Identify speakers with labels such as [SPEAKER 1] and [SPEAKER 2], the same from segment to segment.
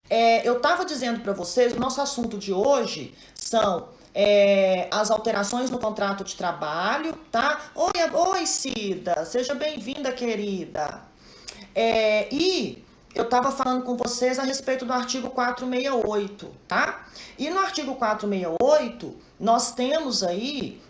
[SPEAKER 1] eu estava dizendo para vocês, o nosso assunto de hoje são as alterações no contrato de trabalho, tá? Oi, Cida, seja bem-vinda, querida. E eu estava falando com vocês a respeito do artigo 468, tá? E no artigo 468, nós temos aí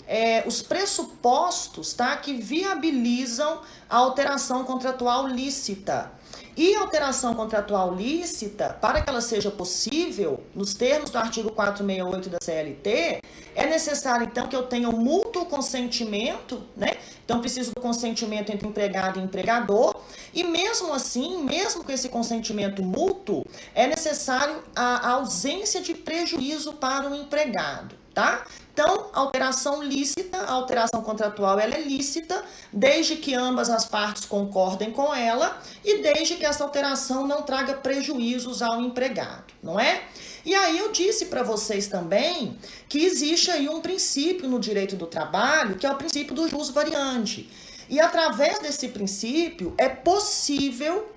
[SPEAKER 1] os pressupostos, tá? Que viabilizam a alteração contratual lícita. E a alteração contratual lícita, para que ela seja possível, nos termos do artigo 468 da CLT, é necessário, então, que eu tenha um mútuo consentimento, né? Então, preciso do consentimento entre empregado e empregador. E mesmo assim, mesmo com esse consentimento mútuo, é necessário a ausência de prejuízo para o empregado, tá? Então, alteração lícita, a alteração contratual, ela é lícita, desde que ambas as partes concordem com ela e desde que essa alteração não traga prejuízos ao empregado, não é? E aí eu disse para vocês também que existe aí um princípio no direito do trabalho, que é o princípio do jus variandi. E através desse princípio é possível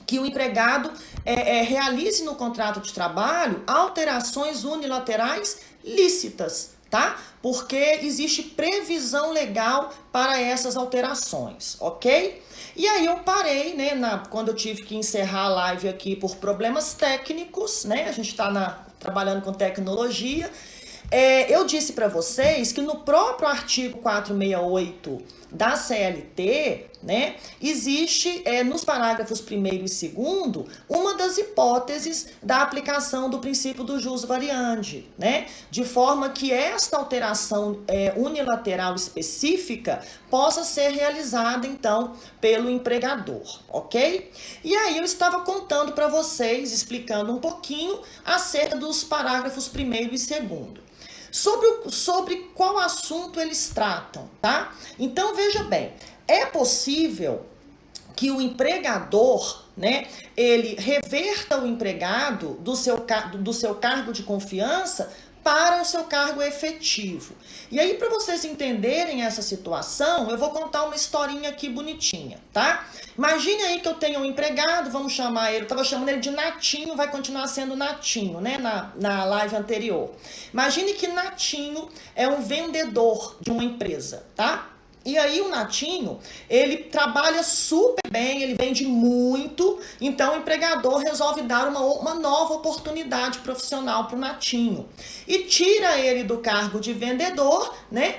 [SPEAKER 1] que o empregado realize no contrato de trabalho alterações unilaterais lícitas, tá? Porque existe previsão legal para essas alterações, ok? E aí eu parei, né, quando eu tive que encerrar a live aqui por problemas técnicos, né? A gente está trabalhando com tecnologia. Eu disse para vocês que no próprio artigo 468 da CLT, né, existe nos parágrafos 1º e 2º uma das hipóteses da aplicação do princípio do jus variandi, né, de forma que esta alteração unilateral específica possa ser realizada, então, pelo empregador, ok? E aí eu estava contando para vocês, explicando um pouquinho acerca dos parágrafos 1º e 2º. Sobre qual assunto eles tratam, tá? Então, veja bem, é possível que o empregador, né, ele reverta o empregado do seu cargo de confiança para o seu cargo efetivo. E aí, para vocês entenderem essa situação, eu vou contar uma historinha aqui bonitinha, tá? Imagine aí que eu tenho um empregado, vamos chamar ele, eu estava chamando ele de Natinho, vai continuar sendo Natinho, né, na live anterior. Imagine que Natinho é um vendedor de uma empresa, tá? E aí o Natinho, ele trabalha super bem, ele vende muito, então o empregador resolve dar uma nova oportunidade profissional para o Natinho. E tira ele do cargo de vendedor, né?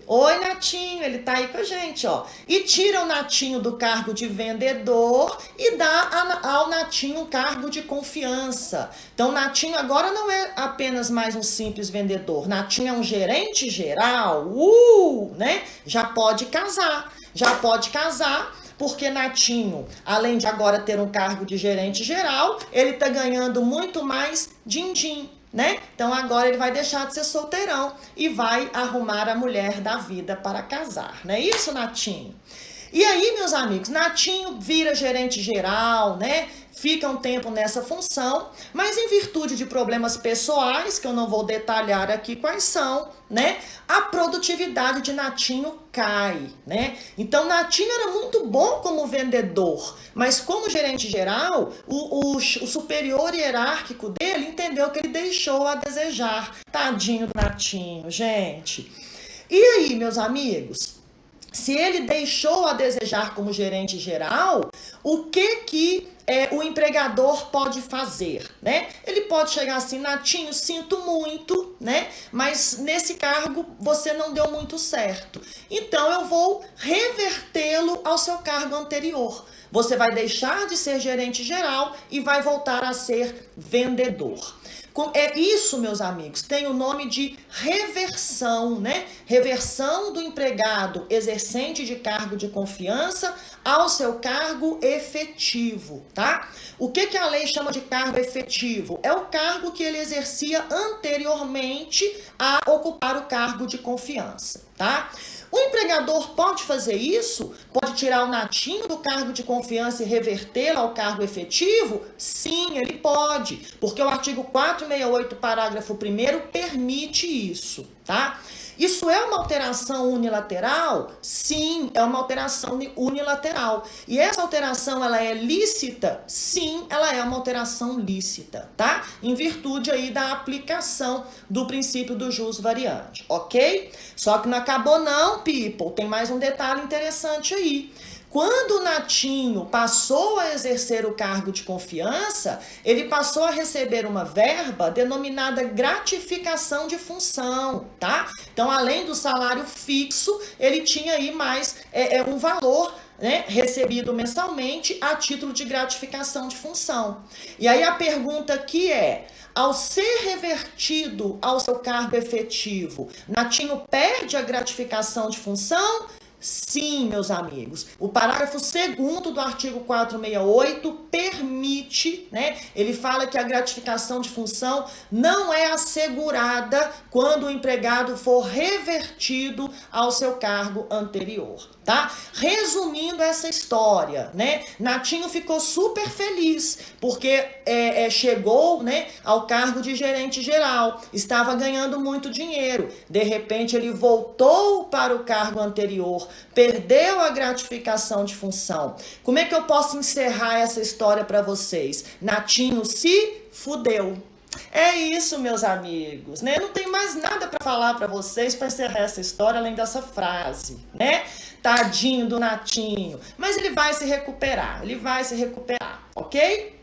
[SPEAKER 1] Oi, Natinho, ele tá aí com a gente, ó. E tira o Natinho do cargo de vendedor e dá ao Natinho um cargo de confiança. Então, o Natinho agora não é apenas mais um simples vendedor. Natinho é um gerente geral, né? Já pode casar, porque Natinho, além de agora ter um cargo de gerente geral, ele tá ganhando muito mais din-din, né? Então agora ele vai deixar de ser solteirão e vai arrumar a mulher da vida para casar, não é isso, Natinho? E aí, meus amigos, Natinho vira gerente geral, né? Fica um tempo nessa função, mas em virtude de problemas pessoais, que eu não vou detalhar aqui quais são, né? A produtividade de Natinho cai, né? Então, Natinho era muito bom como vendedor, mas como gerente geral, o superior hierárquico dele entendeu que ele deixou a desejar. Tadinho do Natinho, gente. E aí, meus amigos? Se ele deixou a desejar como gerente geral, o que o empregador pode fazer, né? Ele pode chegar assim, Natinho, sinto muito, né? Mas nesse cargo você não deu muito certo. Então eu vou revertê-lo ao seu cargo anterior. Você vai deixar de ser gerente geral e vai voltar a ser vendedor. Isso, meus amigos, tem o nome de reversão, né? Reversão do empregado exercente de cargo de confiança ao seu cargo efetivo, tá? O que a lei chama de cargo efetivo? É o cargo que ele exercia anteriormente a ocupar o cargo de confiança, tá? O empregador pode fazer isso? Pode tirar o Natinho do cargo de confiança e revertê-lo ao cargo efetivo? Sim, ele pode, porque o artigo 468, parágrafo 1º, permite isso, tá? Isso é uma alteração unilateral? Sim, é uma alteração unilateral. E essa alteração, ela é lícita? Sim, ela é uma alteração lícita, tá? Em virtude aí da aplicação do princípio do jus variante, ok? Só que não acabou não, people. Tem mais um detalhe interessante aí. Quando o Natinho passou a exercer o cargo de confiança, ele passou a receber uma verba denominada gratificação de função, tá? Então, além do salário fixo, ele tinha aí mais um valor, né, recebido mensalmente a título de gratificação de função. E aí a pergunta aqui é: ao ser revertido ao seu cargo efetivo, Natinho perde a gratificação de função? Sim, meus amigos. O parágrafo 2º do artigo 468 permite, né? Ele fala que a gratificação de função não é assegurada quando o empregado for revertido ao seu cargo anterior, tá? Resumindo essa história, né? Natinho ficou super feliz porque chegou, né, ao cargo de gerente geral, estava ganhando muito dinheiro. De repente ele voltou para o cargo anterior, perdeu a gratificação de função. Como é que eu posso encerrar essa história para vocês? Natinho se fudeu. É isso, meus amigos, né? Não tem mais nada para falar para vocês para encerrar essa história além dessa frase, né? Tadinho do Natinho. Mas ele vai se recuperar, ok?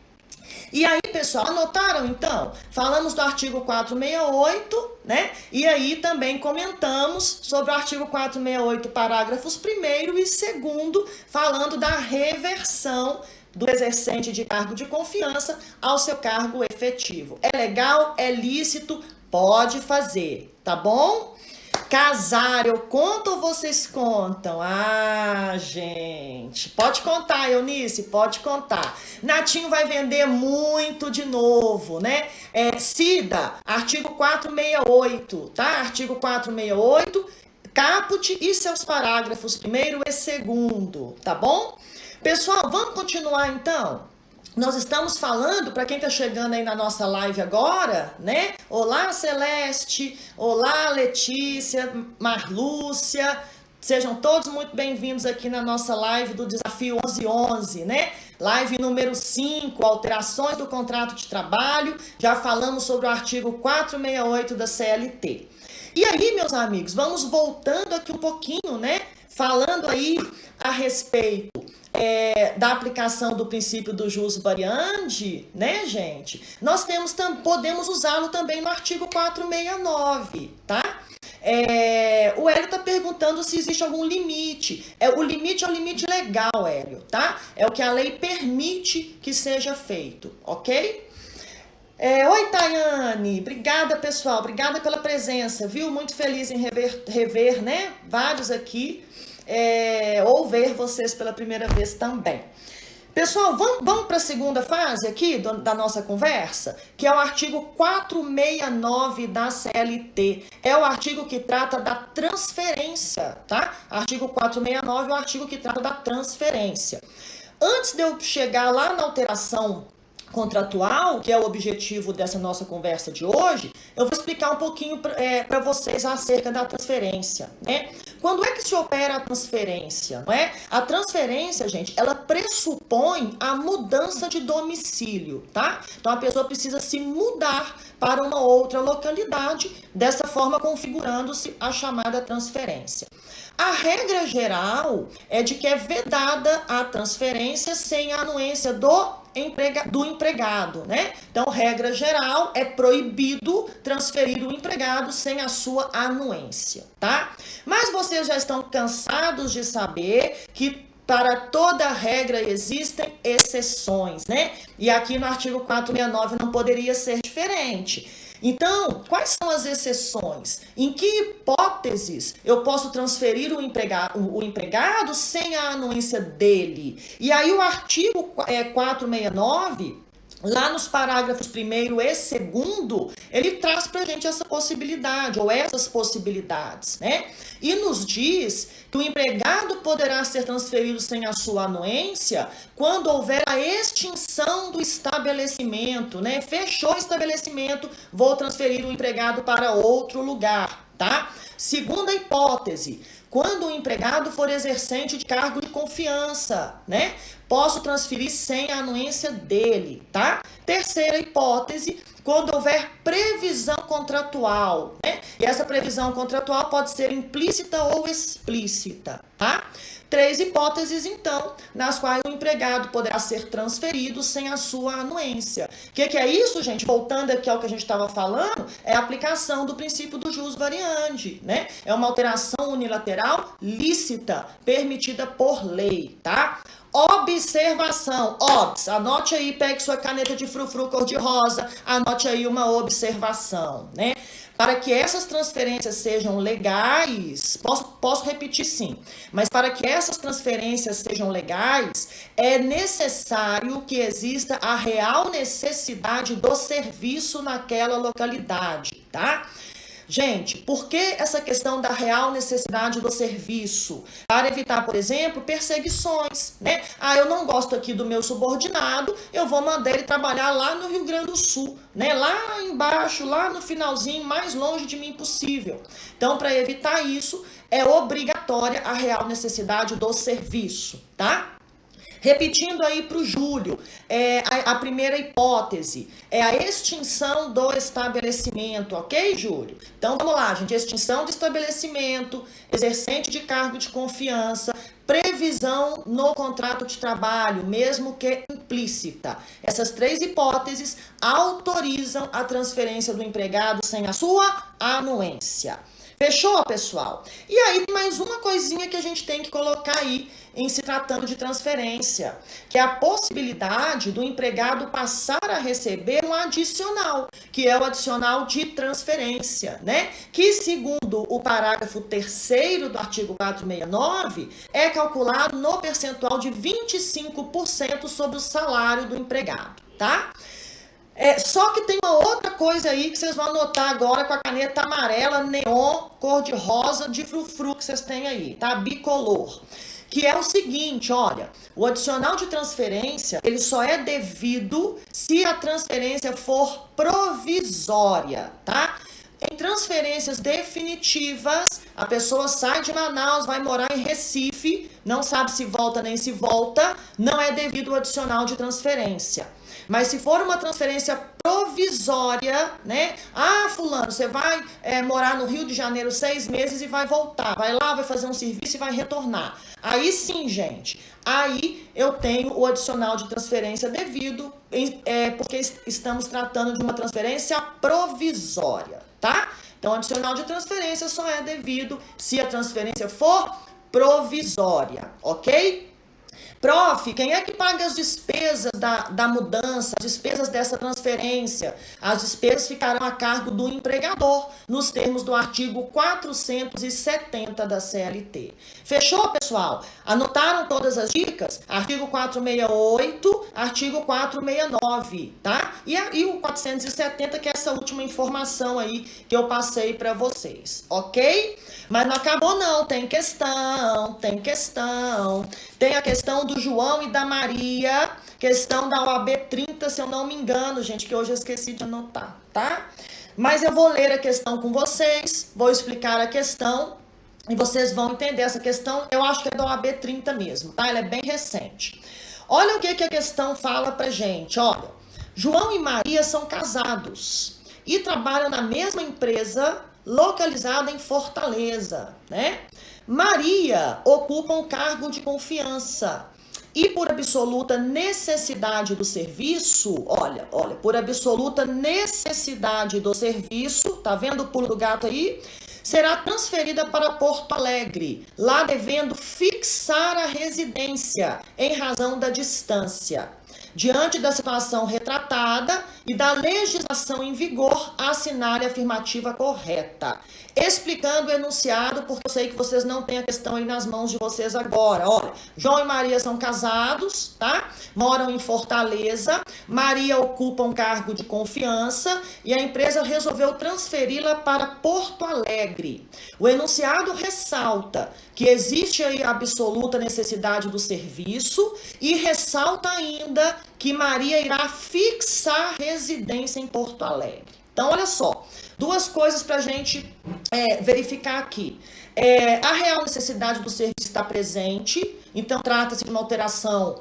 [SPEAKER 1] E aí, pessoal, anotaram então? Falamos do artigo 468, né? E aí também comentamos sobre o artigo 468, parágrafos 1º e 2º, falando da reversão do exercente de cargo de confiança ao seu cargo efetivo. É legal? É lícito? Pode fazer, tá bom? Casar, eu conto ou vocês contam? Ah, gente. Pode contar, Eunice, pode contar. Natinho vai vender muito de novo, né? Cida, artigo 468, tá? Artigo 468, caput e seus parágrafos 1º e 2º, tá bom? Pessoal, vamos continuar então? Nós estamos falando, para quem está chegando aí na nossa live agora, né? Olá, Celeste, olá, Letícia, Marlúcia, sejam todos muito bem-vindos aqui na nossa live do Desafio 1111, né? Live número 5, alterações do contrato de trabalho, já falamos sobre o artigo 468 da CLT. E aí, meus amigos, vamos voltando aqui um pouquinho, né? Falando aí a respeito da aplicação do princípio do jus variandi, né, gente? Nós podemos usá-lo também no artigo 469, tá? O Hélio está perguntando se existe algum limite. O limite é o limite legal, Hélio, tá? É o que a lei permite que seja feito, ok? Oi, Tayane, obrigada, pessoal, obrigada pela presença, viu? Muito feliz em rever, né? Vários aqui, ou ver vocês pela primeira vez também. Pessoal, vamos para a segunda fase aqui da nossa conversa, que é o artigo 469 da CLT. É o artigo que trata da transferência, tá? Artigo 469 é o artigo que trata da transferência. Antes de eu chegar lá na alteração contratual, que é o objetivo dessa nossa conversa de hoje, eu vou explicar um pouquinho para vocês acerca da transferência, né? Quando é que se opera a transferência, não é? A transferência, gente, ela pressupõe a mudança de domicílio, tá? Então, a pessoa precisa se mudar para uma outra localidade, dessa forma configurando-se a chamada transferência. A regra geral é de que é vedada a transferência sem a anuência do empregado, né? Então, regra geral, é proibido transferir o empregado sem a sua anuência, tá? Mas vocês já estão cansados de saber que para toda regra existem exceções, né? E aqui no artigo 469 não poderia ser diferente. Então, quais são as exceções? Em que hipóteses eu posso transferir o empregado sem a anuência dele? E aí o artigo 469, lá nos parágrafos 1º e 2º, ele traz pra gente essa possibilidade, ou essas possibilidades, né? E nos diz que o empregado poderá ser transferido sem a sua anuência quando houver a extinção do estabelecimento, né? Fechou o estabelecimento, vou transferir o empregado para outro lugar, tá? Segunda hipótese, quando o empregado for exercente de cargo de confiança, né? Posso transferir sem a anuência dele, tá? Terceira hipótese, quando houver previsão contratual, né? E essa previsão contratual pode ser implícita ou explícita, tá? Três hipóteses, então, nas quais o empregado poderá ser transferido sem a sua anuência. O que é isso, gente? Voltando aqui ao que a gente estava falando, é a aplicação do princípio do jus variandi, né? É uma alteração unilateral lícita, permitida por lei, tá? Observação, anote aí, pegue sua caneta de frufru cor-de-rosa, anote aí uma observação, né? Para que essas transferências sejam legais, posso repetir sim, mas para que essas transferências sejam legais, é necessário que exista a real necessidade do serviço naquela localidade, tá? Gente, por que essa questão da real necessidade do serviço? Para evitar, por exemplo, perseguições, né? Eu não gosto aqui do meu subordinado, eu vou mandar ele trabalhar lá no Rio Grande do Sul, né? Lá embaixo, lá no finalzinho, mais longe de mim possível. Então, para evitar isso, é obrigatória a real necessidade do serviço, tá? Repetindo aí para o Júlio, a primeira hipótese é a extinção do estabelecimento, ok, Júlio? Então, vamos lá, gente, extinção do estabelecimento, exercente de cargo de confiança, previsão no contrato de trabalho, mesmo que implícita. Essas três hipóteses autorizam a transferência do empregado sem a sua anuência. Fechou, pessoal? E aí, mais uma coisinha que a gente tem que colocar aí em se tratando de transferência, que é a possibilidade do empregado passar a receber um adicional, que é o adicional de transferência, né? Que, segundo o parágrafo 3º do artigo 469, é calculado no percentual de 25% sobre o salário do empregado, tá? Só que tem uma outra coisa aí que vocês vão anotar agora com a caneta amarela, neon, cor-de-rosa, de frufru que vocês têm aí, tá? Bicolor. Que é o seguinte, olha, o adicional de transferência, ele só é devido se a transferência for provisória, tá? Em transferências definitivas, a pessoa sai de Manaus, vai morar em Recife, não sabe se volta nem se volta, não é devido o adicional de transferência. Mas se for uma transferência provisória, né? Fulano, você vai morar no Rio de Janeiro 6 meses e vai voltar. Vai lá, vai fazer um serviço e vai retornar. Aí sim, gente. Aí eu tenho o adicional de transferência devido, porque estamos tratando de uma transferência provisória, tá? Então, o adicional de transferência só é devido se a transferência for provisória, ok? Prof, quem é que paga as despesas da mudança, as despesas dessa transferência? As despesas ficarão a cargo do empregador, nos termos do artigo 470 da CLT. Fechou, pessoal? Anotaram todas as dicas? Artigo 468, artigo 469, tá? E o 470, que é essa última informação aí que eu passei para vocês, ok? Mas não acabou não, tem questão. Tem a questão do João e da Maria, questão da OAB 30, se eu não me engano, gente, que hoje eu esqueci de anotar, tá? Mas eu vou ler a questão com vocês, vou explicar a questão e vocês vão entender essa questão. Eu acho que é da OAB 30 mesmo, tá? Ela é bem recente. Olha o que a questão fala pra gente, olha. João e Maria são casados e trabalham na mesma empresa localizada em Fortaleza, né? Maria ocupa um cargo de confiança e por absoluta necessidade do serviço, olha, por absoluta necessidade do serviço, tá vendo o pulo do gato aí? Será transferida para Porto Alegre, lá devendo fixar a residência em razão da distância. Diante da situação retratada e da legislação em vigor, assinar a afirmativa correta. Explicando o enunciado, porque eu sei que vocês não têm a questão aí nas mãos de vocês agora. Olha, João e Maria são casados, tá? Moram em Fortaleza. Maria ocupa um cargo de confiança e a empresa resolveu transferi-la para Porto Alegre. O enunciado ressalta que existe aí a absoluta necessidade do serviço e ressalta ainda que Maria irá fixar residência em Porto Alegre. Então, olha só, duas coisas para a gente verificar aqui. A real necessidade do serviço está presente, então trata-se de uma alteração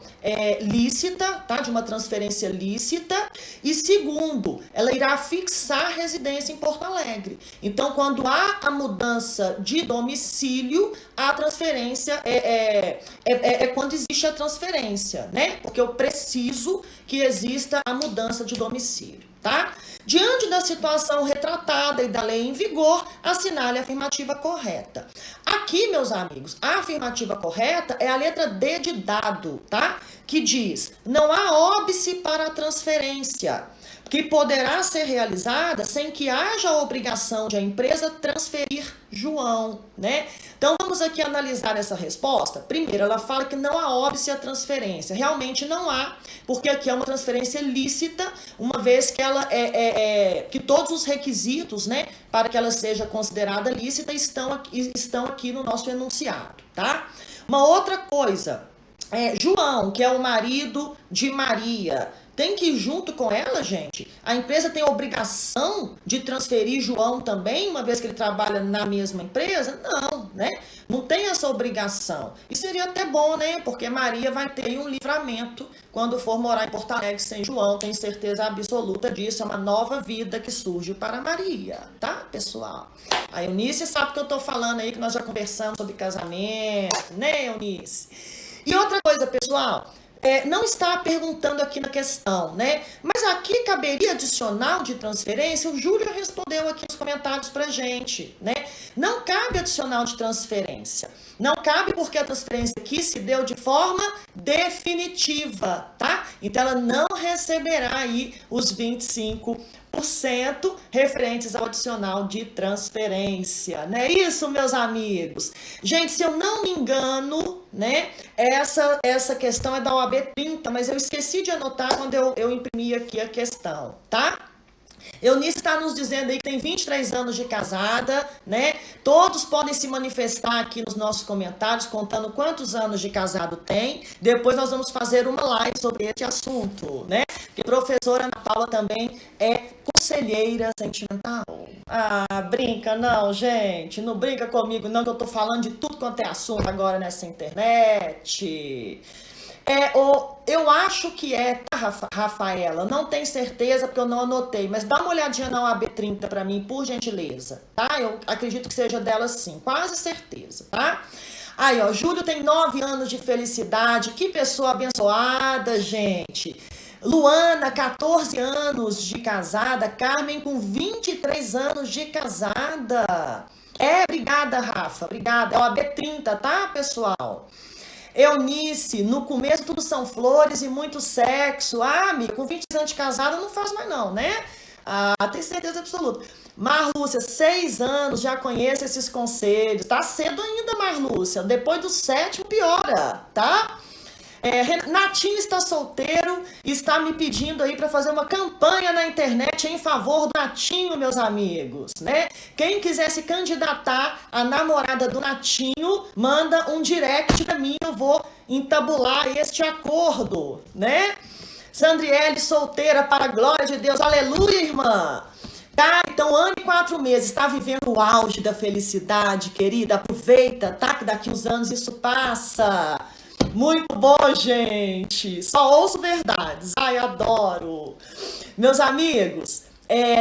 [SPEAKER 1] lícita, tá? De uma transferência lícita. E segundo, ela irá fixar residência em Porto Alegre. Então, quando há a mudança de domicílio, a transferência é quando existe a transferência, né? Porque eu preciso que exista a mudança de domicílio, tá? Diante da situação retratada e da lei em vigor, assinale a afirmativa correta. Aqui, meus amigos, a afirmativa correta é a letra D de dado, tá? Que diz: não há óbice para a transferência, que poderá ser realizada sem que haja a obrigação de a empresa transferir João, né? Então, vamos aqui analisar essa resposta. Primeiro, ela fala que não há óbice a transferência. Realmente não há, porque aqui é uma transferência lícita, uma vez que ela que todos os requisitos, né, para que ela seja considerada lícita estão aqui no nosso enunciado, tá? Uma outra coisa, João, que é o marido de Maria, tem que ir junto com ela, gente? A empresa tem a obrigação de transferir João também, uma vez que ele trabalha na mesma empresa? Não, né? Não tem essa obrigação. E seria até bom, né? Porque Maria vai ter um livramento quando for morar em Porto Alegre sem João. Tenho certeza absoluta disso. É uma nova vida que surge para Maria, tá, pessoal? A Eunice sabe o que eu tô falando aí, que nós já conversamos sobre casamento, né, Eunice? E outra coisa, pessoal, não está perguntando aqui na questão, né? Mas aqui caberia adicional de transferência? O Júlio respondeu aqui nos comentários pra gente, né? Não cabe adicional de transferência. Não cabe porque a transferência aqui se deu de forma definitiva, tá? Então ela não receberá aí os 25% referentes ao adicional de transferência, não é isso, meus amigos? Gente, se eu não me engano, né, essa questão é da OAB 30, mas eu esqueci de anotar quando eu imprimi aqui a questão, tá? Eunice está nos dizendo aí que tem 23 anos de casada, né? Todos podem se manifestar aqui nos nossos comentários, contando quantos anos de casado tem. Depois nós vamos fazer uma live sobre esse assunto, né? Porque a professora Ana Paula também é conselheira sentimental. Ah, brinca não, gente. Não brinca comigo não, que eu tô falando de tudo quanto é assunto agora nessa internet. Eu acho que tá, Rafaela? Não tenho certeza porque eu não anotei, mas dá uma olhadinha na OAB 30 para mim, por gentileza, tá? Eu acredito que seja dela sim, quase certeza, tá? Aí, ó, Júlio tem 9 anos de felicidade, que pessoa abençoada, gente. Luana, 14 anos de casada, Carmen com 23 anos de casada. Obrigada, Rafa, obrigada. É OAB 30, tá, pessoal? Eunice, no começo tudo são flores e muito sexo. Ah, amiga, com 20 anos de casada não faz mais não, né? Ah, tem certeza absoluta. Marlúcia, 6 anos, já conheço esses conselhos. Tá cedo ainda, Marlúcia. Depois do 7º piora, tá? Natinho está solteiro e está me pedindo aí para fazer uma campanha na internet em favor do Natinho, meus amigos, né? Quem quiser se candidatar a namorada do Natinho, manda um direct para mim, eu vou entabular este acordo, né? Sandriele, solteira, para a glória de Deus, aleluia, irmã! Tá, então, 1 ano e 4 meses, está vivendo o auge da felicidade, querida, aproveita, tá? Que daqui uns anos isso passa. Muito bom, gente. Só ouço verdades. Ai, adoro. Meus amigos,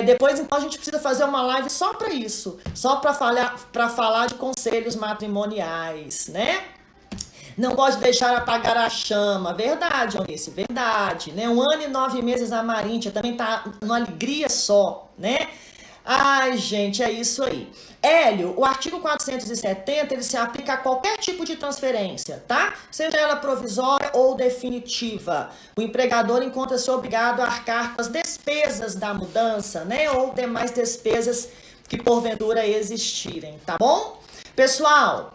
[SPEAKER 1] depois então a gente precisa fazer uma live só para isso. Só para falar de conselhos matrimoniais, né? Não pode deixar apagar a chama. Verdade, Eunice, verdade. Né? 1 ano e 9 meses a Maríntia também tá numa alegria só, né? Ai, gente, é isso aí. Hélio, o artigo 470, ele se aplica a qualquer tipo de transferência, tá? Seja ela provisória ou definitiva. O empregador encontra-se obrigado a arcar com as despesas da mudança, né? Ou demais despesas que porventura existirem, tá bom? Pessoal,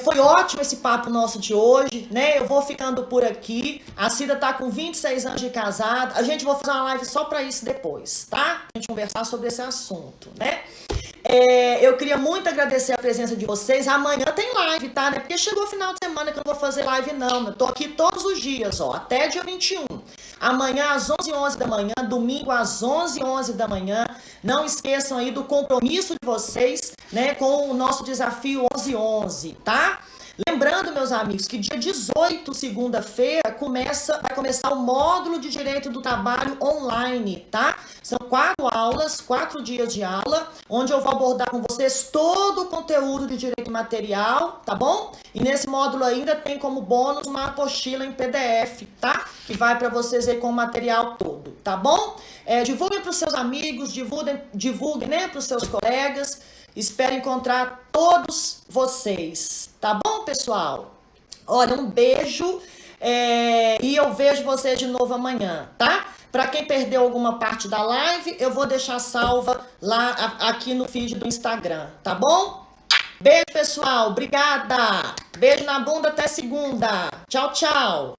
[SPEAKER 1] foi ótimo esse papo nosso de hoje, né? Eu vou ficando por aqui. A Cida tá com 26 anos de casada. A gente vai fazer uma live só para isso depois, tá? A gente conversar sobre esse assunto, né? Eu queria muito agradecer a presença de vocês. Amanhã tem live, tá? Né? Porque chegou o final de semana que eu não vou fazer live, não. Eu tô aqui todos os dias, ó, até dia 21. Amanhã às 11h11 da manhã, domingo às 11h11 da manhã, Não esqueçam aí do compromisso de vocês, né, com o nosso desafio 11-11, tá? Lembrando, meus amigos, que dia 18, segunda-feira, vai começar o módulo de Direito do Trabalho online, tá? São 4 aulas, 4 dias de aula, onde eu vou abordar com vocês todo o conteúdo de direito material, tá bom? E nesse módulo ainda tem como bônus uma apostila em PDF, tá? Que vai para vocês aí com o material todo, tá bom? Divulguem para os seus amigos, divulguem, né, para os seus colegas. Espero encontrar todos vocês, tá bom, pessoal? Olha, um beijo e eu vejo vocês de novo amanhã, tá? Para quem perdeu alguma parte da live, eu vou deixar salva lá aqui no feed do Instagram, tá bom? Beijo, pessoal. Obrigada. Beijo na bunda até segunda. Tchau, tchau.